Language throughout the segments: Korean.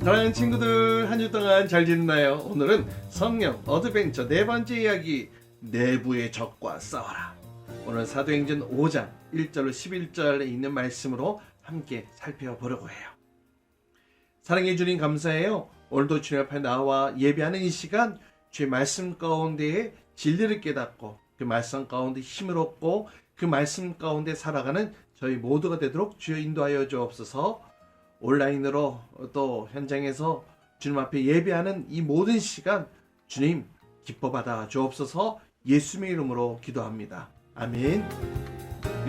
사랑하는 친구들, 한 주 동안 잘 지냈나요? 오늘은 성령 어드벤처 네 번째 이야기, 내부의 적과 싸워라. 오늘 사도행전 5장 1절로 11절에 있는 말씀으로 함께 살펴보려고 해요. 사랑해 주님 감사해요. 오늘도 주님 앞에 나와 예배하는 이 시간, 주의 말씀 가운데에 진리를 깨닫고 그 말씀 가운데 힘을 얻고 그 말씀 가운데 살아가는 저희 모두가 되도록 주여 인도하여 주옵소서. 온라인으로 또 현장에서 주님 앞에 예배하는 이 모든 시간 주님 기뻐 받아 주옵소서. 예수님의 이름으로 기도합니다. 아멘.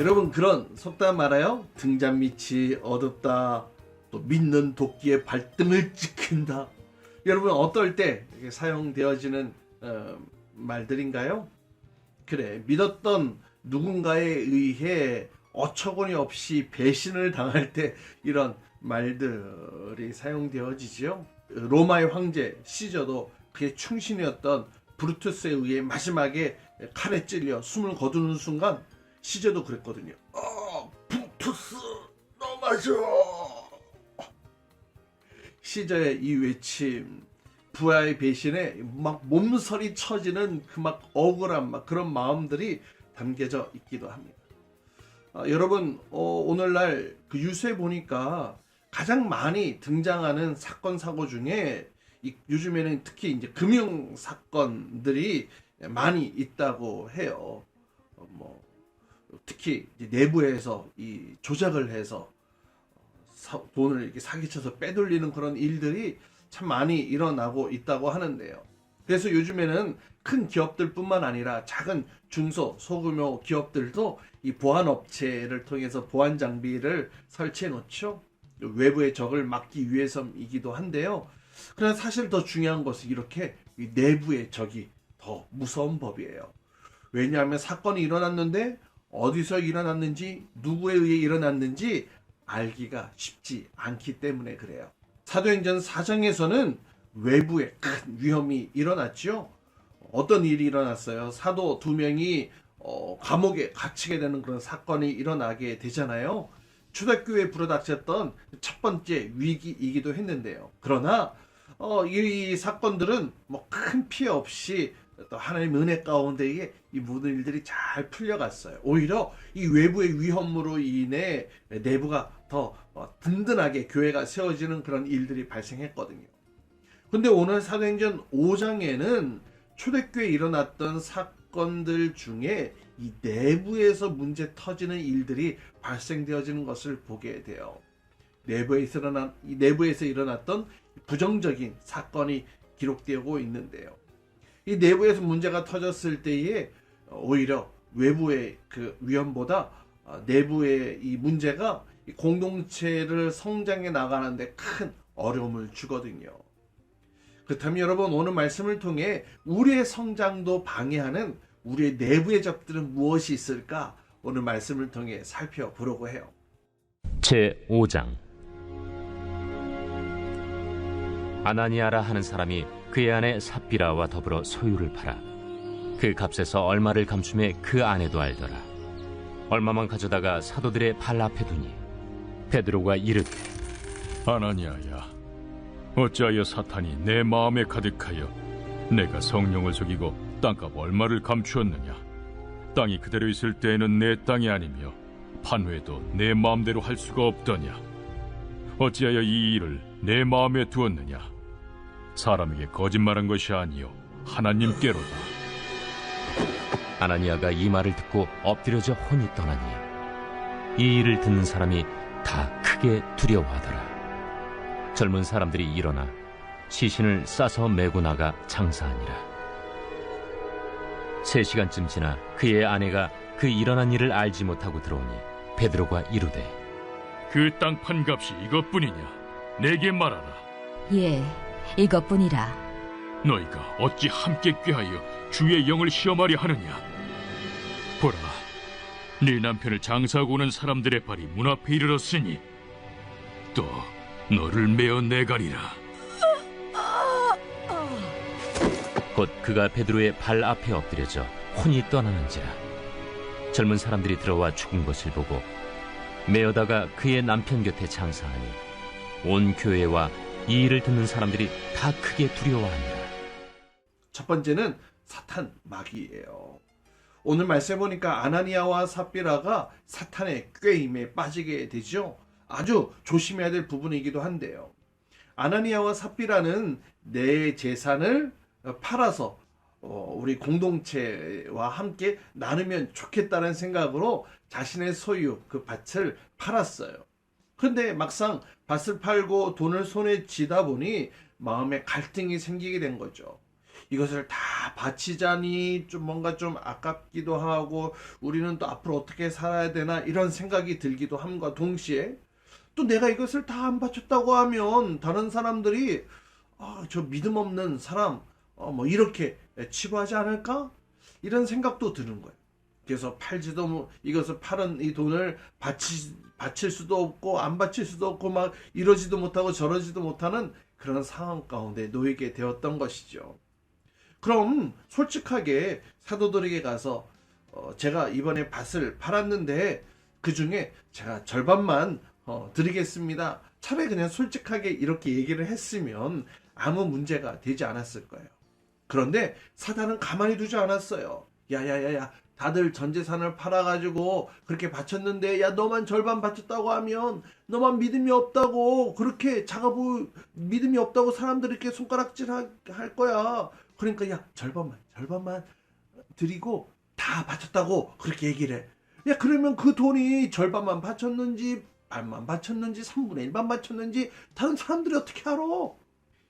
여러분, 그런 속담 알아요? 등잔 밑이 어둡다, 또 믿는 도끼의 발등을 찍힌다. 여러분, 어떨 때 사용되어지는 말들인가요? 그래, 믿었던 누군가에 의해 어처구니 없이 배신을 당할 때 이런 말들이 사용되어지죠. 로마의 황제 시저도 그의 충신이었던 브루투스에 의해 마지막에 칼에 찔려 숨을 거두는 순간 시저도 그랬거든요. 브루투스 너 맞아. 시저의 이 외침, 부하의 배신에 막 몸서리 쳐지는 그 막 억울한 막 그런 마음들이 담겨져 있기도 합니다. 여러분, 오늘날 그 뉴스에 보니까 가장 많이 등장하는 사건 사고 중에 요즘에는 특히 이제 금융 사건들이 많이 있다고 해요. 특히 이제 내부에서 이 조작을 해서 돈을 이렇게 사기쳐서 빼돌리는 그런 일들이 참 많이 일어나고 있다고 하는데요. 그래서 요즘에는 큰 기업들뿐만 아니라 작은 중소 소규모 기업들도 이 보안 업체를 통해서 보안 장비를 설치해 놓죠. 외부의 적을 막기 위해서이기도 한데요. 그러나 사실 더 중요한 것은 이렇게 이 내부의 적이 더 무서운 법이에요. 왜냐하면 사건이 일어났는데 어디서 일어났는지, 누구에 의해 일어났는지 알기가 쉽지 않기 때문에 그래요. 사도행전 4장에서는 외부에 큰 위험이 일어났죠. 어떤 일이 일어났어요? 사도 2명이 감옥에 갇히게 되는 그런 사건이 일어나게 되잖아요. 초대교회에 불어닥쳤던 첫 번째 위기이기도 했는데요. 그러나 이 사건들은 뭐 큰 피해 없이 또 하나님의 은혜 가운데에 이 모든 일들이 잘 풀려갔어요. 오히려 이 외부의 위험으로 인해 내부가 더 든든하게 교회가 세워지는 그런 일들이 발생했거든요. 근데 오늘 사도행전 5장에는 초대교회에 일어났던 사건들 중에 이 내부에서 문제 터지는 일들이 발생되어지는 것을 보게 돼요. 내부에서 일어났던 부정적인 사건이 기록되고 있는데요. 이 내부에서 문제가 터졌을 때에 오히려 외부의 그 위험보다 내부의 이 문제가 공동체를 성장해 나가는데 큰 어려움을 주거든요. 그렇다면 여러분, 오늘 말씀을 통해 우리의 성장도 방해하는 우리의 내부의 적들은 무엇이 있을까? 오늘 말씀을 통해 살펴보려고 해요. 제5장. 아나니아라 하는 사람이 그의 아내 삽비라와 더불어 소유를 팔아 그 값에서 얼마를 감춤해 그 아내도 알더라. 얼마만 가져다가 사도들의 발 앞에 두니 베드로가 이르되, 아나니아야, 어찌하여 사탄이 내 마음에 가득하여 내가 성령을 속이고 땅값 얼마를 감추었느냐? 땅이 그대로 있을 때에는 내 땅이 아니며 판회도 내 마음대로 할 수가 없더냐? 어찌하여 이 일을 내 마음에 두었느냐? 사람에게 거짓말한 것이 아니요 하나님께로다. 아나니아가 이 말을 듣고 엎드려져 혼이 떠나니 이 일을 듣는 사람이 다 크게 두려워하더라. 젊은 사람들이 일어나 시신을 싸서 메고 나가 장사하니라. 3시간쯤 지나 그의 아내가 그 일어난 일을 알지 못하고 들어오니 베드로가 이르되, 그 땅 판 값이 이것뿐이냐? 내게 말하라. 예, 이것뿐이라. 너희가 어찌 함께 꾀하여 주의 영을 시험하려 하느냐? 보라, 네 남편을 장사하고 오는 사람들의 발이 문 앞에 이르렀으니 또 너를 메어 내가리라. 곧 그가 베드로의 발 앞에 엎드려져 혼이 떠나는지라. 젊은 사람들이 들어와 죽은 것을 보고 메어다가 그의 남편 곁에 장사하니 온 교회와 이 일을 듣는 사람들이 다 크게 두려워합니다. 첫 번째는 사탄 마귀예요. 오늘 말씀해 보니까 아나니아와 삽비라가 사탄의 꾀임에 빠지게 되죠. 아주 조심해야 될 부분이기도 한데요. 아나니아와 삽비라는 내 재산을 팔아서 우리 공동체와 함께 나누면 좋겠다는 생각으로 자신의 소유 그 밭을 팔았어요. 그런데 막상 밭을 팔고 돈을 손에 쥐다 보니 마음에 갈등이 생기게 된 거죠. 이것을 다 바치자니 좀 뭔가 좀 아깝기도 하고 우리는 또 앞으로 어떻게 살아야 되나 이런 생각이 들기도 함과 동시에 또 내가 이것을 다 안 바쳤다고 하면 다른 사람들이 저 믿음 없는 사람 뭐 이렇게 치부하지 않을까? 이런 생각도 드는 거예요. 그래서 이것을 팔은 이 돈을 바칠 수도 없고 안 바칠 수도 없고 막 이러지도 못하고 저러지도 못하는 그런 상황 가운데 놓이게 되었던 것이죠. 그럼 솔직하게 사도들에게 가서 제가 이번에 밭을 팔았는데 그 중에 제가 절반만 드리겠습니다. 차라리 그냥 솔직하게 이렇게 얘기를 했으면 아무 문제가 되지 않았을 거예요. 그런데 사단은 가만히 두지 않았어요. 야야야야, 다들 전 재산을 팔아가지고 그렇게 바쳤는데 야 너만 절반 바쳤다고 하면 너만 믿음이 없다고 그렇게 믿음이 없다고 사람들이 이렇게 손가락질 할 거야. 그러니까 야 절반만 드리고 다 바쳤다고 그렇게 얘기를 해. 야 그러면 그 돈이 절반만 바쳤는지 반만 바쳤는지 3분의 1만 바쳤는지 다른 사람들이 어떻게 알아?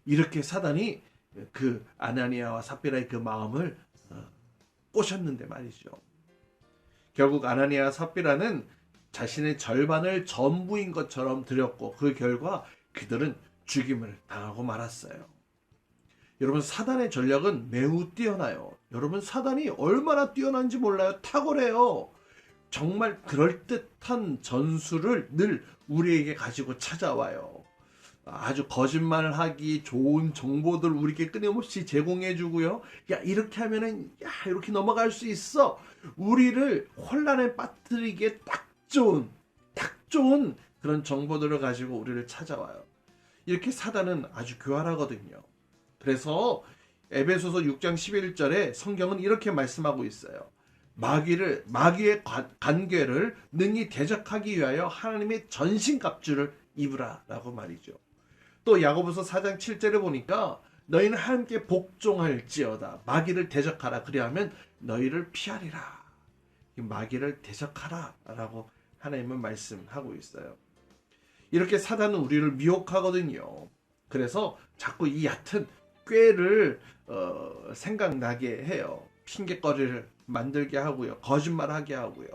이렇게 사단이 그 아나니아와 삽비라의 그 마음을 꼬셨는데 말이죠. 결국 아나니아와 삽비라는 자신의 절반을 전부인 것처럼 드렸고 그 결과 그들은 죽임을 당하고 말았어요. 여러분 사단의 전략은 매우 뛰어나요. 여러분 사단이 얼마나 뛰어난지 몰라요. 탁월해요. 정말 그럴듯한 전술을 늘 우리에게 가지고 찾아와요. 아주 거짓말을 하기 좋은 정보들 우리에게 끊임없이 제공해 주고요. 야 이렇게 하면은 야 이렇게 넘어갈 수 있어. 우리를 혼란에 빠뜨리기에 딱 좋은 그런 정보들을 가지고 우리를 찾아와요. 이렇게 사단은 아주 교활하거든요. 그래서 에베소서 6장 11절에 성경은 이렇게 말씀하고 있어요. 마귀의 간궤를 능히 대적하기 위하여 하나님의 전신갑주를 입으라 라고 말이죠. 또 야고보서 4장 7절에 보니까 너희는 하나님께 복종할지어다 마귀를 대적하라 그리하면 너희를 피하리라. 마귀를 대적하라 라고 하나님은 말씀하고 있어요. 이렇게 사단은 우리를 미혹하거든요. 그래서 자꾸 이 얕은 꾀를 생각나게 해요. 핑계거리를 만들게 하고요. 거짓말하게 하고요.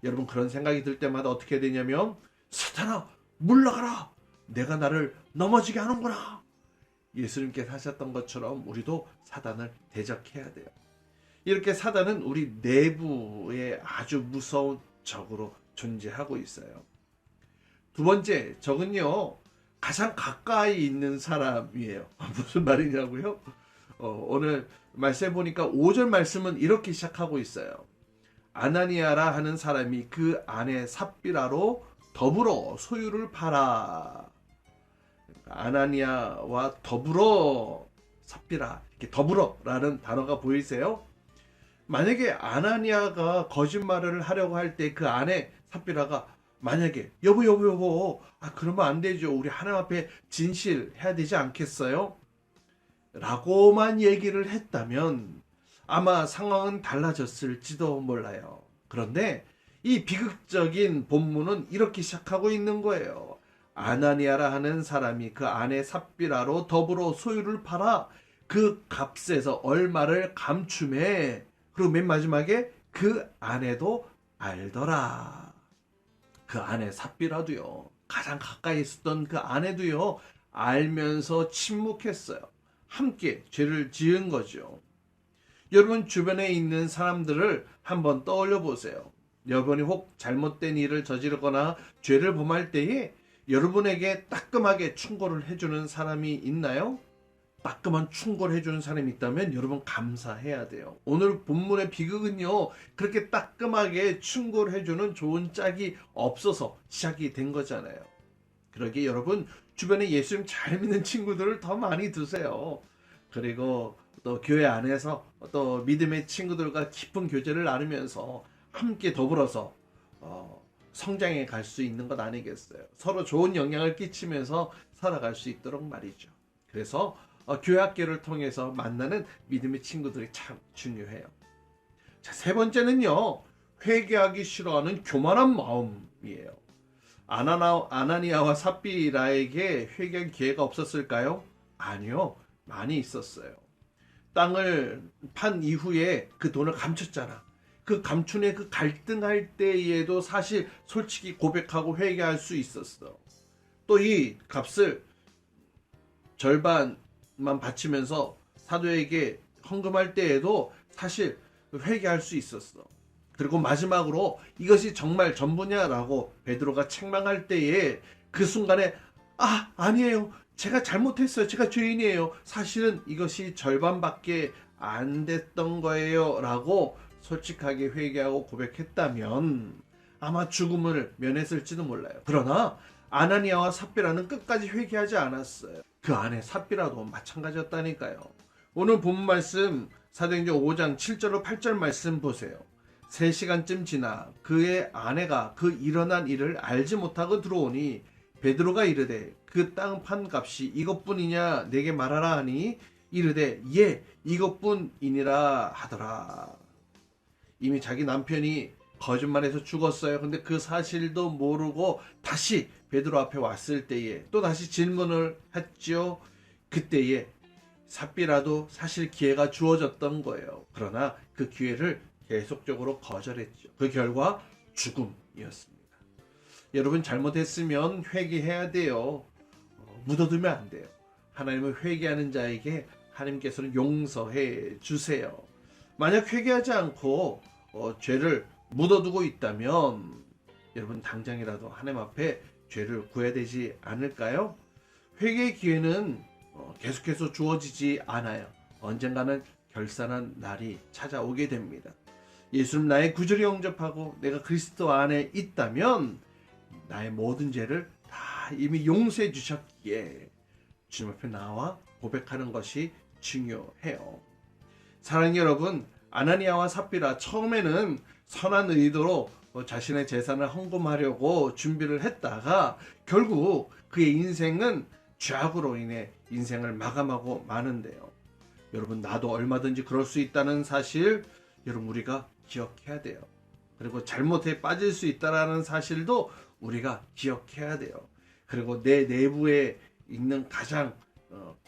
여러분 그런 생각이 들 때마다 어떻게 되냐면 사탄아 물러가라. 내가 나를 넘어지게 하는구나. 예수님께서 하셨던 것처럼 우리도 사단을 대적해야 돼요. 이렇게 사단은 우리 내부에 아주 무서운 적으로 존재하고 있어요. 두 번째 적은요. 가장 가까이 있는 사람이에요. 무슨 말이냐고요? 오늘 말씀해 보니까 5절 말씀은 이렇게 시작하고 있어요. 아나니아라 하는 사람이 그 아내 삽비라로 더불어 소유를 팔아. 아나니아와 더불어 삽비라 이렇게 더불어라는 단어가 보이세요? 만약에 아나니아가 거짓말을 하려고 할 때 그 아내 삽비라가 만약에 여보 그러면 안 되죠. 우리 하나님 앞에 진실해야 되지 않겠어요? 라고만 얘기를 했다면 아마 상황은 달라졌을지도 몰라요. 그런데 이 비극적인 본문은 이렇게 시작하고 있는 거예요. 아나니아라 하는 사람이 그 아내 삽비라로 더불어 소유를 팔아 그 값에서 얼마를 감춤해. 그리고 맨 마지막에 그 아내도 알더라. 그 아내 삽비라도요. 가장 가까이 있었던 그 아내도요. 알면서 침묵했어요. 함께 죄를 지은 거죠. 여러분 주변에 있는 사람들을 한번 떠올려 보세요. 여러분이 혹 잘못된 일을 저지르거나 죄를 범할 때에 여러분에게 따끔하게 충고를 해주는 사람이 있나요? 따끔한 충고를 해주는 사람이 있다면 여러분 감사해야 돼요. 오늘 본문의 비극은요. 그렇게 따끔하게 충고를 해주는 좋은 짝이 없어서 시작이 된 거잖아요. 그러기에 여러분 주변에 예수님 잘 믿는 친구들을 더 많이 두세요. 그리고 또 교회 안에서 또 믿음의 친구들과 깊은 교제를 나누면서 함께 더불어서 성장해 갈 수 있는 것 아니겠어요. 서로 좋은 영향을 끼치면서 살아갈 수 있도록 말이죠. 그래서 교회 학교를 통해서 만나는 믿음의 친구들이 참 중요해요. 자, 세 번째는요, 회개하기 싫어하는 교만한 마음이에요. 아나니아와 삽비라에게 회개할 기회가 없었을까요? 아니요, 많이 있었어요. 땅을 판 이후에 그 돈을 감췄잖아. 그 감춘의 그 갈등할 때에도 사실 솔직히 고백하고 회개할 수 있었어. 또 이 값을 절반만 바치면서 사도에게 헌금할 때에도 사실 회개할 수 있었어. 그리고 마지막으로 이것이 정말 전부냐라고 베드로가 책망할 때에 그 순간에 아니에요. 제가 잘못했어요. 제가 죄인이에요. 사실은 이것이 절반밖에 안 됐던 거예요. 라고 솔직하게 회개하고 고백했다면 아마 죽음을 면했을지도 몰라요. 그러나 아나니아와 삽비라는 끝까지 회개하지 않았어요. 그 안에 삽비라도 마찬가지였다니까요. 오늘 본 말씀 사도행전 5장 7절로 8절 말씀 보세요. 3시간쯤 지나 그의 아내가 그 일어난 일을 알지 못하고 들어오니 베드로가 이르되 그 땅 판 값이 이것뿐이냐 내게 말하라 하니 이르되 예 이것뿐이니라 하더라. 이미 자기 남편이 거짓말해서 죽었어요. 근데 그 사실도 모르고 다시 베드로 앞에 왔을 때에 또 다시 질문을 했죠. 그때에 삽비라도 사실 기회가 주어졌던 거예요. 그러나 그 기회를 계속적으로 거절했죠. 그 결과 죽음이었습니다. 여러분 잘못했으면 회개해야 돼요. 묻어두면 안 돼요. 하나님은 회개하는 자에게 하나님께서는 용서해 주세요. 만약 회개하지 않고 죄를 묻어두고 있다면 여러분 당장이라도 하나님 앞에 죄를 구해야 되지 않을까요? 회개의 기회는 계속해서 주어지지 않아요. 언젠가는 결산한 날이 찾아오게 됩니다. 예수님 나의 구주를 영접하고 내가 그리스도 안에 있다면 나의 모든 죄를 다 이미 용서해 주셨기에 주님 앞에 나와 고백하는 것이 중요해요. 사랑하는 여러분, 아나니아와 삽비라 처음에는 선한 의도로 자신의 재산을 헌금하려고 준비를 했다가 결국 그의 인생은 죄악으로 인해 인생을 마감하고 마는데요. 여러분 나도 얼마든지 그럴 수 있다는 사실 여러분 우리가 기억해야 돼요. 그리고 잘못에 빠질 수 있다는 사실도 우리가 기억해야 돼요. 그리고 내 내부에 있는 가장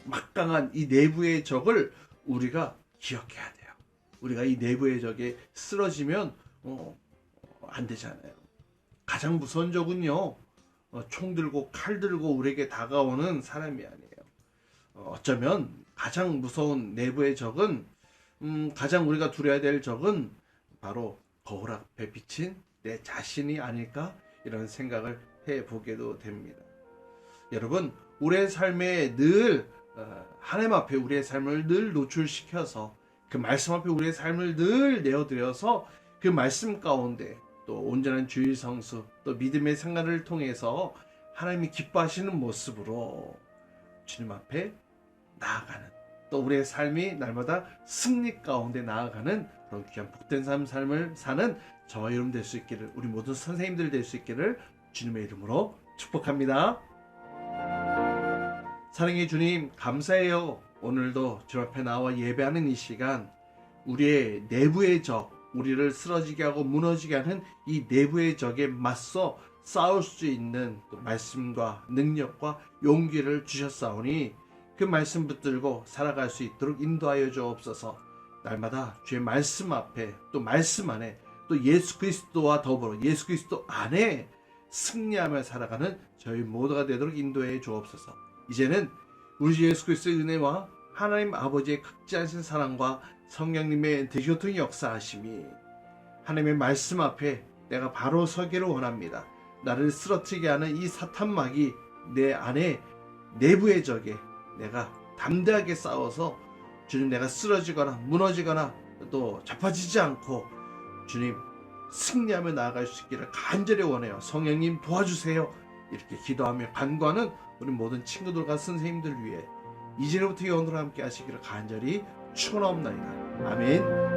막강한 이 내부의 적을 우리가 기억해야 돼요. 우리가 이 내부의 적에 쓰러지면 안 되잖아요. 가장 무서운 적은요, 총 들고 칼 들고 우리에게 다가오는 사람이 아니에요. 어쩌면 가장 무서운 내부의 적은 가장 우리가 두려워야 될 적은 바로 거울 앞에 비친 내 자신이 아닐까 이런 생각을 해보게도 됩니다. 여러분 우리의 삶에 늘 하나님 앞에 우리의 삶을 늘 노출시켜서 그 말씀 앞에 우리의 삶을 늘 내어드려서 그 말씀 가운데 또 온전한 주일 성수 또 믿음의 생활을 통해서 하나님이 기뻐하시는 모습으로 주님 앞에 나아가는 또 우리의 삶이 날마다 승리 가운데 나아가는 그런 귀한 복된 삶을 사는 저와 여러분 될 수 있기를 우리 모든 선생님들 될 수 있기를 주님의 이름으로 축복합니다. 사랑의 주님 감사해요. 오늘도 주 앞에 나와 예배하는 이 시간 우리의 내부의 적 우리를 쓰러지게 하고 무너지게 하는 이 내부의 적에 맞서 싸울 수 있는 또 말씀과 능력과 용기를 주셨사오니 그 말씀 붙들고 살아갈 수 있도록 인도하여 주옵소서. 날마다 주의 말씀 앞에 또 말씀 안에 또 예수 그리스도와 더불어 예수 그리스도 안에 승리하며 살아가는 저희 모두가 되도록 인도해 주옵소서. 이제는 우리 주 예수 그리스도의 은혜와 하나님 아버지의 극지하신 사랑과 성령님의 대교통의 역사하심이 하나님의 말씀 앞에 내가 바로 서기를 원합니다. 나를 쓰러뜨리게 하는 이 사탄막이 내 안에 내부의 적에 내가 담대하게 싸워서 주님 내가 쓰러지거나 무너지거나 또 자빠지지 않고 주님 승리하며 나아갈 수 있기를 간절히 원해요. 성령님 도와주세요. 이렇게 기도하며 간구하는 우리 모든 친구들과 선생님들 위해 이제부터 영원으로 함께 하시기를 간절히 축원하옵나이다. 아멘.